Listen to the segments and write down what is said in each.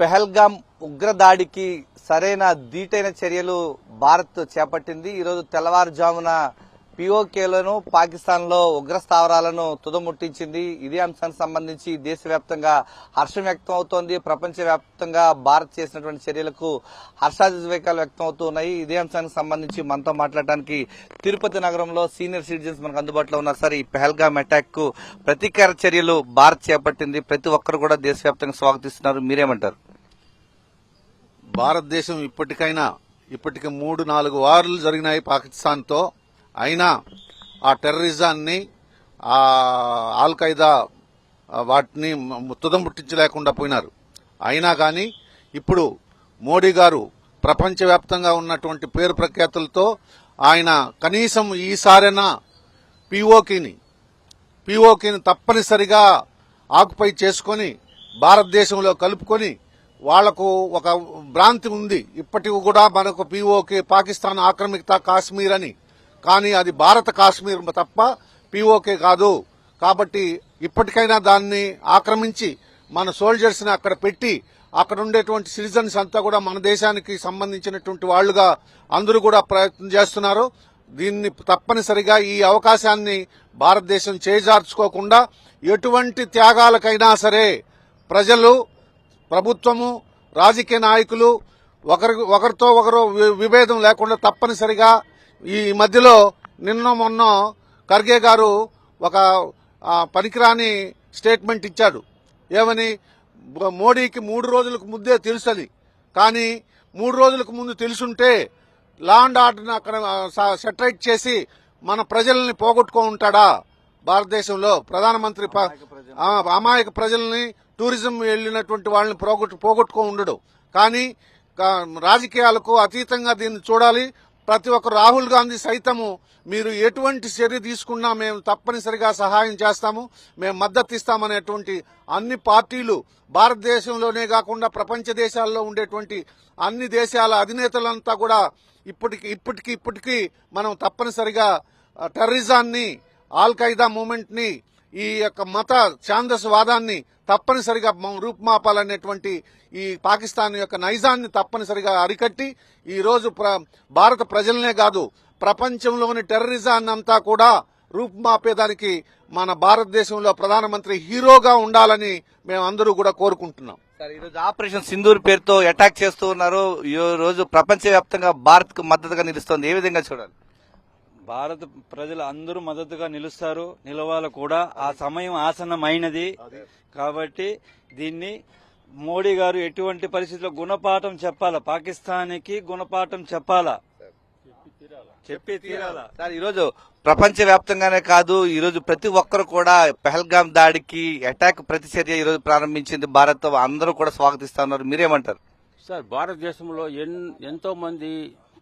పెహల్గాం ఉగ్రదాడికి సరైన ధీటైన చర్యలు భారత్ చేపట్టింది. ఈరోజు తెల్లవారుజామున పిఓకేలను పాకిస్తాన్ లో ఉగ్ర స్థావరాలను తుదముట్టించింది. ఇదే అంశానికి సంబంధించి దేశవ్యాప్తంగా హర్షం వ్యక్తం అవుతోంది. ప్రపంచవ్యాప్తంగా భారత్ చేసినటువంటి చర్యలకు హర్షాతిరేకాలు వ్యక్తం అవుతున్నాయి. ఇదే అంశానికి సంబంధించి మనతో మాట్లాడడానికి తిరుపతి నగరంలో సీనియర్ సిటిజన్స్ మనకు అందుబాటులో ఉన్నారు. సార్, ఈ పెహల్గాం అటాక్ కు ప్రతీకార చర్యలు భారత్ చేపట్టింది. ప్రతి ఒక్కరు కూడా దేశవ్యాప్తంగా స్వాగతిస్తున్నారు. మీరేమంటారు? భారతదేశం ఇప్పటికి 3-4 వార్లు జరిగినాయి పాకిస్తాన్ తో. అయినా ఆ టెర్రరిజాన్ని, ఆ ఆల్ ఖైదా వాటిని తుదం పుట్టించలేకుండా పోయినారు. అయినా కానీ ఇప్పుడు మోడీ గారు ప్రపంచవ్యాప్తంగా ఉన్నటువంటి పేరు ప్రఖ్యాతులతో ఆయన కనీసం ఈసారైనా పిఓకేని తప్పనిసరిగా ఆక్యుపై చేసుకుని భారతదేశంలో కలుపుకొని వాళ్లకు ఒక భ్రాంతి ఉంది. ఇప్పటికి కూడా మనకు పిఓకే పాకిస్తాన్ ఆక్రమిత కాశ్మీర్ అని, కానీ అది భారత కాశ్మీర్ తప్ప పిఓకే కాదు. కాబట్టి ఇప్పటికైనా దాన్ని ఆక్రమించి మన సోల్జర్స్ ని అక్కడ పెట్టి అక్కడ ఉండేటువంటి సిటిజన్స్ అంతా కూడా మన దేశానికి సంబంధించినటువంటి వాళ్లుగా అందరూ కూడా ప్రయత్నం చేస్తున్నారు. దీన్ని తప్పనిసరిగా ఈ అవకాశాన్ని భారతదేశం చేజార్చుకోకుండా ఎటువంటి త్యాగాలకైనా సరే ప్రజలు, ప్రభుత్వము, రాజకీయ నాయకులు ఒకరితో ఒకరు విభేదం లేకుండా తప్పనిసరిగా ఈ మధ్యలో నిన్న మొన్న ఖర్గే గారు ఒక పనికిరాని స్టేట్మెంట్ ఇచ్చాడు. ఏమని? మోడీకి 3 రోజులకు ముందే తెలుసని. కానీ 3 రోజులకు ముందు తెలుసుంటే లా అండ్ ఆర్డర్ని అక్కడ సెటరైట్ చేసి మన ప్రజల్ని పోగొట్టుకో ఉంటాడా? భారతదేశంలో ప్రధానమంత్రి అమాయక ప్రజల్ని, టూరిజం వెళ్లినటువంటి వాళ్ళని పోగొట్టుకో ఉండడు. కానీ రాజకీయాలకు అతీతంగా దీన్ని చూడాలి. ప్రతి ఒక్క రాహుల్ గాంధీ సైతము మీరు ఎటువంటి చర్య తీసుకున్నా మేము తప్పనిసరిగా సహాయం చేస్తాము, మేము మద్దతు ఇస్తామనేటువంటి అన్ని పార్టీలు భారతదేశంలోనే కాకుండా ప్రపంచ దేశాల్లో ఉండేటువంటి అన్ని దేశాల అధినేతలంతా కూడా ఇప్పటికీ మనం తప్పనిసరిగా టెర్రరిజాన్ని, ఆల్ ఖైదా మూవ్మెంట్ ని, ఈ యొక్క మత ఛాందసవాదాన్ని తప్పనిసరిగా రూపుమాపాలనేటువంటి ఈ పాకిస్తాన్ యొక్క నైజాన్ని తప్పనిసరిగా అరికట్టి ఈ రోజు భారత ప్రజలనే కాదు ప్రపంచంలోని టెర్రరిజాన్ని అంతా కూడా రూపుమాపేదానికి మన భారతదేశంలో ప్రధానమంత్రి హీరోగా ఉండాలని మేమందరూ కూడా కోరుకుంటున్నాం. సార్, ఈరోజు ఆపరేషన్ సింధూర్ పేరుతో అటాక్ చేస్తూ ఉన్నారు. ఈ రోజు ప్రపంచవ్యాప్తంగా భారత్ కు మద్దతుగా నిలుస్తోంది. ఏ విధంగా చూడాలి? భారత ప్రజలు అందరూ మద్దతుగా నిలుస్తారు, నిలవాలి కూడా. ఆ సమయం ఆసన్నమైనది. కాబట్టి దీన్ని మోడీ గారు ఎటువంటి పరిస్థితుల్లో గుణపాఠం చెప్పాలా, పాకిస్తాన్కి గుణపాఠం చెప్పి తీరాలా. సార్, ఈరోజు ప్రపంచవ్యాప్తంగానే కాదు, ఈరోజు ప్రతి ఒక్కరు కూడా పెహల్గాం దాడికి అటాక్ ప్రతిచర్య ఈరోజు ప్రారంభించింది భారత్. అందరూ కూడా స్వాగతిస్తున్నారు. మీరేమంటారు? సార్, భారతదేశంలో ఎంతో మంది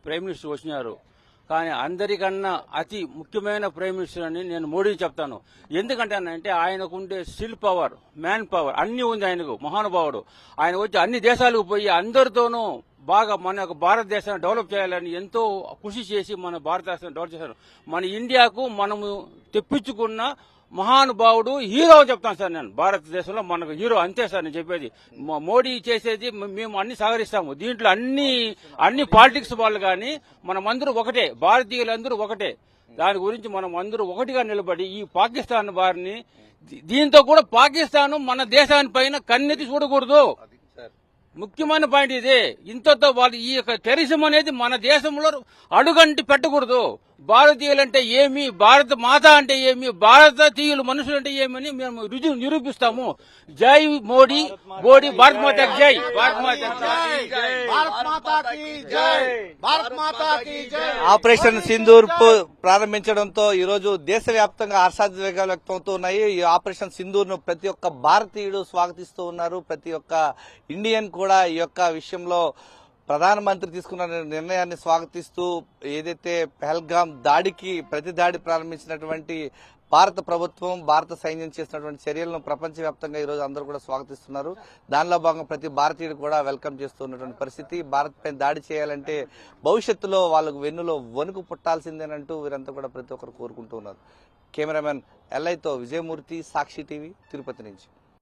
ప్రైమ్ మినిస్టర్ వచ్చినారు. కానీ అందరికన్నా అతి ముఖ్యమైన ప్రైమ్ మినిస్టర్ అని నేను మోడీని చెప్తాను. ఎందుకంటే ఆయనకుండే స్టిల్ పవర్, మ్యాన్ పవర్ అన్ని ఉంది ఆయనకు. మహానుభావుడు. ఆయన వచ్చి అన్ని దేశాలకు పోయి అందరితోనూ బాగా మన యొక్క భారతదేశాన్ని డెవలప్ చేయాలని ఎంతో కృషి చేసి మన భారతదేశాన్ని డెవలప్ చేశారు. మన ఇండియాకు మనము తెప్పించుకున్న మహానుభావుడు, హీరో అని చెప్తాను సార్ నేను. భారతదేశంలో మనకు హీరో, అంతే సార్ నేను చెప్పేది. మోడీ చేసేది మేము అన్ని సహకరిస్తాము. దీంట్లో అన్ని పాలిటిక్స్ వాళ్ళు కానీ మనమందరూ ఒకటే, భారతీయులందరూ ఒకటే. దాని గురించి మనం అందరూ ఒకటిగా నిలబడి ఈ పాకిస్తాన్ వారిని, దీంతో కూడా పాకిస్తాన్ మన దేశాని పైన కన్నెత్తి చూడకూడదు. ముఖ్యమైన పాయింట్ ఇదే. ఇంతతో వాళ్ళు ఈ యొక్క టెర్రరిజం అనేది మన దేశంలో అడుగంటి పెట్టకూడదు. భారతీయులంటే ఏమి, భారత మాత అంటే ఏమి, భారతీయులు మనుషులు అంటే ఏమని మేము నిరూపిస్తాము. జై మోడీ, మోడీ భారత్ మాతాకి జై, భారత్ మాతాకి జై. ఆపరేషన్ సింధూర్ ప్రారంభించడంతో ఈ రోజు దేశవ్యాప్తంగా హర్షాతిరేకాలు వ్యక్తం అవుతున్నాయి. ఈ ఆపరేషన్ సింధూర్ ను ప్రతి ఒక్క భారతీయుడు స్వాగతిస్తూ ఉన్నారు. ప్రతి ఒక్క ఇండియన్ కూడా ఈ యొక్క విషయంలో ప్రధానమంత్రి తీసుకున్న నిర్ణయాన్ని స్వాగతిస్తూ ఏదైతే పెహల్గాం దాడికి ప్రతి దాడి ప్రారంభించినటువంటి భారత ప్రభుత్వం, భారత సైన్యం చేసినటువంటి చర్యలను ప్రపంచవ్యాప్తంగా ఈ రోజు అందరూ కూడా స్వాగతిస్తున్నారు. దానిలో భాగంగా ప్రతి భారతీయుడు కూడా వెల్కమ్ చేస్తున్నటువంటి పరిస్థితి. భారత్ పైన దాడి చేయాలంటే భవిష్యత్తులో వాళ్ళకు వెన్నులో వణుకు పుట్టాల్సిందేనంటూ వీరంతా కూడా ప్రతి ఒక్కరు కోరుకుంటూ ఉన్నారు. కెమెరామెన్ ఎల్ఐతో విజయమూర్తి, సాక్షి టీవీ, తిరుపతి నుంచి.